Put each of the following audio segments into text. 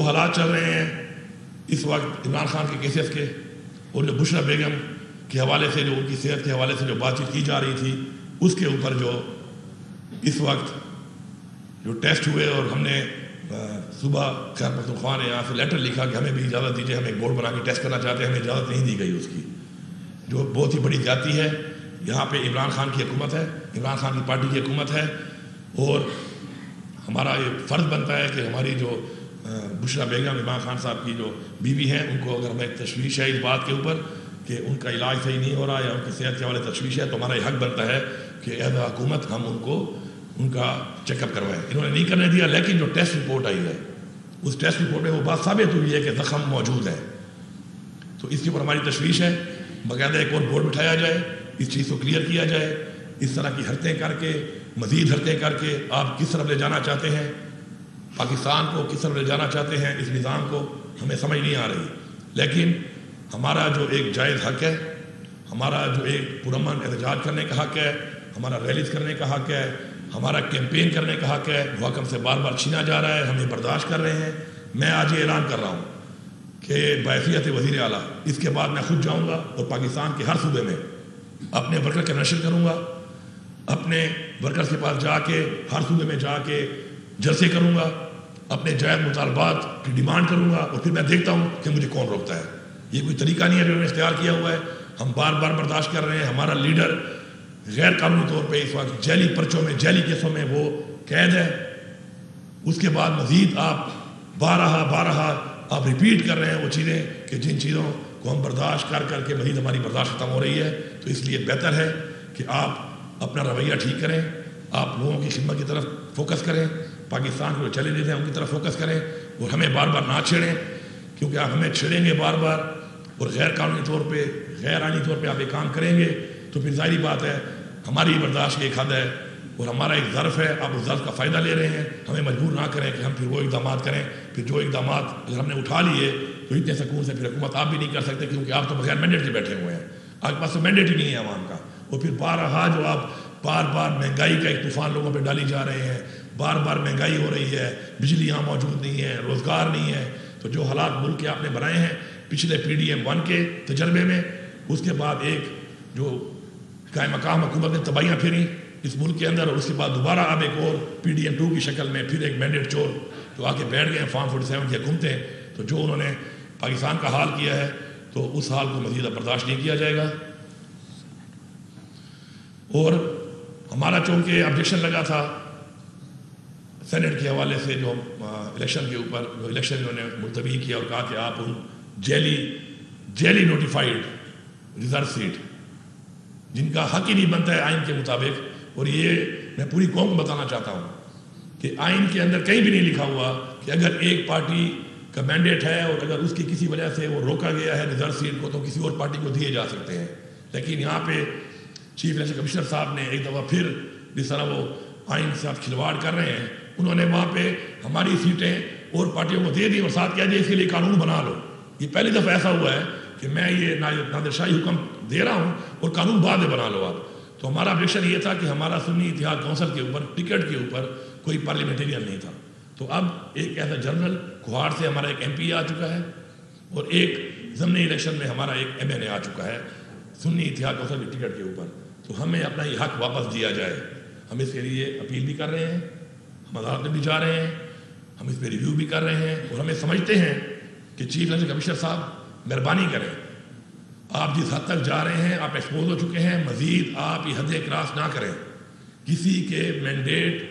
حالات چل رہے ہیں اس وقت عمران خان کے کیسز کے اور جو بشرا بیگم کے حوالے سے جو ان کی صحت کے حوالے سے جو بات چیت کی جا رہی تھی اس کے اوپر جو اس وقت جو ٹیسٹ ہوئے اور ہم نے صبح خیر پختونخوا نے یہاں سے لیٹر لکھا کہ ہمیں بھی اجازت دیجیے، ہمیں ایک بورڈ بنا کے ٹیسٹ کرنا چاہتے ہیں، ہمیں اجازت نہیں دی گئی اس کی، جو بہت ہی بڑی زیادتی ہے۔ یہاں پہ عمران خان کی حکومت ہے، عمران خان کی پارٹی کی حکومت ہے، اور ہمارا یہ فرض بنتا ہے کہ ہماری جو بشرا بیگم عمران خان صاحب کی جو بیوی ہیں ان کو اگر ہمیں تشویش ہے اس بات کے اوپر کہ ان کا علاج صحیح نہیں ہو رہا یا ان کی صحت کے حوالے تشویش ہے، تو ہمارا یہ حق بنتا ہے کہ ایز اے حکومت ہم ان کو ان کا چیک اپ کروائیں۔ انہوں نے نہیں کرنے دیا، لیکن جو ٹیسٹ رپورٹ آئی ہے اس ٹیسٹ رپورٹ میں وہ بات ثابت ہوئی ہے کہ زخم موجود ہے، تو اس کے اوپر ہماری تشویش ہے۔ باقاعدہ ایک اور بورڈ بٹھایا جائے، اس چیز کو کلیئر کیا جائے۔ اس طرح کی حرکتیں کر کے، مزید حرکتیں کر کے آپ کس طرف لے جانا چاہتے ہیں پاکستان کو، کس طرف لے جانا چاہتے ہیں اس نظام کو، ہمیں سمجھ نہیں آ رہی۔ لیکن ہمارا جو ایک جائز حق ہے، ہمارا جو ایک پرامن احتجاج کرنے کا حق ہے، ہمارا ریلیز کرنے کا حق ہے، ہمارا کیمپین کرنے کا حق ہے، وہ حق ہم سے بار بار چھینا جا رہا ہے، ہمیں برداشت کر رہے ہیں۔ میں آج یہ اعلان کر رہا ہوں کہ بحیثیت وزیر اعلیٰ اس کے بعد میں خود جاؤں گا اور پاکستان کے ہر صوبے میں اپنے ورکر کا نشر کروں گا، اپنے ورکرز کے پاس جا کے ہر صوبے میں جا کے جلسے کروں گا، اپنے جائز مطالبات کی ڈیمانڈ کروں گا، اور پھر میں دیکھتا ہوں کہ مجھے کون روکتا ہے۔ یہ کوئی طریقہ نہیں ہے جو انہوں نے اختیار کیا ہوا ہے، ہم بار بار برداشت کر رہے ہیں۔ ہمارا لیڈر غیر قانونی طور پہ اس وقت جیلی پرچوں میں، جیلی کیسوں میں وہ قید ہے۔ اس کے بعد مزید آپ بارہا آپ ریپیٹ کر رہے ہیں وہ چیزیں کہ جن چیزوں کو ہم برداشت کر کر کے مزید ہماری برداشت ختم ہو رہی ہے۔ تو اس لیے بہتر ہے کہ آپ اپنا رویہ ٹھیک کریں، آپ لوگوں کی خدمت کی طرف فوکس کریں، پاکستان کے جو چیلنجز ہیں ان کی طرف فوکس کریں، اور ہمیں بار بار نہ چھیڑیں، کیونکہ آپ ہمیں چھیڑیں گے بار بار اور غیر قانونی طور پہ، غیر آئینی طور پہ آپ یہ کام کریں گے تو پھر ظاہری بات ہے ہماری برداشت کی ایک حد ہے اور ہمارا ایک ظرف ہے۔ آپ اس ظرف کا فائدہ لے رہے ہیں، ہمیں مجبور نہ کریں کہ ہم پھر وہ اقدامات کریں۔ پھر جو اقدامات اگر ہم نے اٹھا لیے تو اتنے سکون سے پھر حکومت آپ بھی نہیں کر سکتے، کیونکہ آپ تو بغیر مینڈیٹ کے بیٹھے ہوئے ہیں، آپ کے پاس تو مینڈیٹ ہی نہیں ہے عوام کا۔ اور پھر بارہا جو آپ بار بار مہنگائی کا ایک طوفان لوگوں پہ ڈالی جا رہے ہیں، بار بار مہنگائی ہو رہی ہے، بجلی یہاں موجود نہیں ہے، روزگار نہیں ہے، تو جو حالات ملک کے آپ نے بنائے ہیں پچھلے PDM-1 کے تجربے میں، اس کے بعد ایک جو قائم مقام حکومت نے تباہیاں پھیری اس ملک کے اندر، اور اس کے بعد دوبارہ اب ایک اور PDM-2 کی شکل میں پھر ایک مینڈیٹ چور جو آ کے بیٹھ گئے ہیں فارم 47 کی حکومتیں، تو جو انہوں نے پاکستان کا حال کیا ہے تو اس حال کو مزید برداشت نہیں کیا جائے گا۔ اور ہمارا چونکہ آبجیکشن لگا تھا سینٹ کے حوالے سے جو الیکشن کے اوپر، جو الیکشن انہوں نے ملتوی کیا اور کہا کہ آپ ان جیلی نوٹیفائڈ ریزرو سیٹ جن کا حق ہی نہیں بنتا ہے آئین کے مطابق، اور یہ میں پوری قوم کو بتانا چاہتا ہوں کہ آئین کے اندر کہیں بھی نہیں لکھا ہوا کہ اگر ایک پارٹی کا مینڈیٹ ہے اور اگر اس کی کسی وجہ سے وہ روکا گیا ہے ریزرو سیٹ کو تو کسی اور پارٹی کو دیے جا سکتے ہیں۔ لیکن یہاں پہ چیف الیکشن کمشنر صاحب نے ایک دفعہ پھر جس طرح وہ آئین سے آپ کھلواڑ کر رہے ہیں، انہوں نے وہاں پہ ہماری سیٹیں اور پارٹیوں کو دے دی اور ساتھ کیا جائے اس کے لیے قانون بنا لو۔ یہ پہلی دفعہ ایسا ہوا ہے کہ میں یہ نادر شاہی حکم دے رہا ہوں اور قانون بعد میں بنا لو آپ۔ تو ہمارا آبجیکشن یہ تھا کہ ہمارا سنی اتحاد کونسل کے اوپر ٹکٹ کے اوپر کوئی پارلیمنٹیرین نہیں تھا، تو اب ایک ایسا جنرل کوہاڑ سے ہمارا ایک MP آ چکا ہے اور ایک ضمنی الیکشن میں ہمارا ایک MNA آ چکا ہے سنی اتحاد کونسل کی ٹکٹ کے اوپر، تو ہمیں اپنا یہ حق واپس دیا جائے۔ ہم اس کے لیے اپیل بھی کر رہے ہیں، ہم عدالت میں بھی جا رہے ہیں، ہم اس پہ ریویو بھی کر رہے ہیں، اور ہمیں سمجھتے ہیں کہ چیف الیکشن کمشنر صاحب مہربانی کریں، آپ جس حد تک جا رہے ہیں آپ ایکسپوز ہو چکے ہیں، مزید آپ یہ حدیں کراس نہ کریں۔ کسی کے مینڈیٹ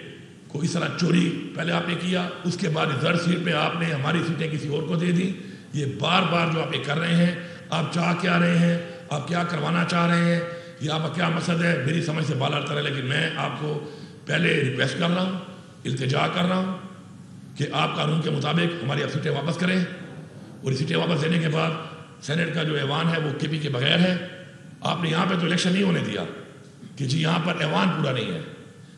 کو اس طرح چوری پہلے آپ نے کیا، اس کے بعد ریزرو سیٹ پہ آپ نے ہماری سیٹیں کسی اور کو دے دیں۔ یہ بار بار جو آپ یہ کر رہے ہیں، آپ چاہ کیا رہے ہیں، آپ کیا کروانا چاہ رہے ہیں، یہ آپ کا کیا مقصد ہے، میری سمجھ سے بالا تر ہے۔ لیکن میں آپ کو پہلے ریکویسٹ کر رہا ہوں، التجا کر رہا ہوں کہ آپ قانون کے مطابق ہماری سیٹیں واپس کریں، اور سیٹیں واپس دینے کے بعد سینٹ کا جو ایوان ہے وہ KP کے بغیر ہے۔ آپ نے یہاں پہ تو الیکشن نہیں ہونے دیا کہ جی یہاں پر ایوان پورا نہیں ہے،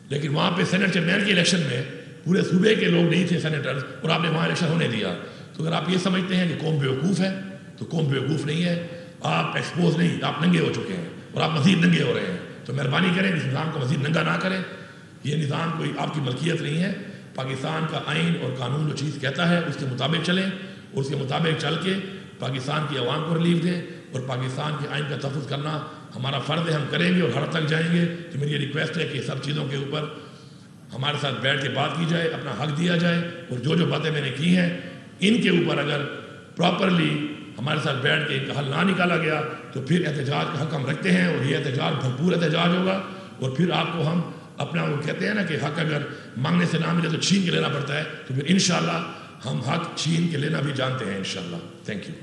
لیکن وہاں پہ سینٹ چیئرمین کے الیکشن میں پورے صوبے کے لوگ نہیں تھے سینیٹرز، اور آپ نے وہاں الیکشن ہونے دیا۔ تو اگر آپ یہ سمجھتے ہیں کہ قوم بیوقوف ہے تو قوم بیوقوف نہیں ہے، آپ ایکسپوز نہیں، آپ ننگے ہو چکے ہیں اور آپ مزید ننگے ہو رہے ہیں۔ تو مہربانی کریں اس نظام کو مزید ننگا نہ کریں، یہ نظام کوئی آپ کی ملکیت نہیں ہے، پاکستان کا آئین اور قانون جو چیز کہتا ہے اس کے مطابق چلیں، اور اس کے مطابق چل کے پاکستان کی عوام کو ریلیف دیں، اور پاکستان کے آئین کا تحفظ کرنا ہمارا فرض ہے، ہم کریں گے اور ہر تک جائیں گے۔ تو میری یہ ریکویسٹ ہے کہ سب چیزوں کے اوپر ہمارے ساتھ بیٹھ کے بات کی جائے، اپنا حق دیا جائے، اور جو باتیں میں نے کی ہیں ان کے اوپر اگر پراپرلی ہمارے ساتھ بیٹھ کے ان کا حل نہ نکالا گیا تو پھر احتجاج کا حق ہم رکھتے ہیں، اور یہ احتجاج بھرپور احتجاج ہوگا، اور پھر آپ کو ہم اپنا وہ کہتے ہیں نا کہ حق اگر مانگنے سے نہ ملے تو چھین کے لینا پڑتا ہے، تو پھر انشاءاللہ ہم حق چھین کے لینا بھی جانتے ہیں انشاءاللہ۔ Thank you.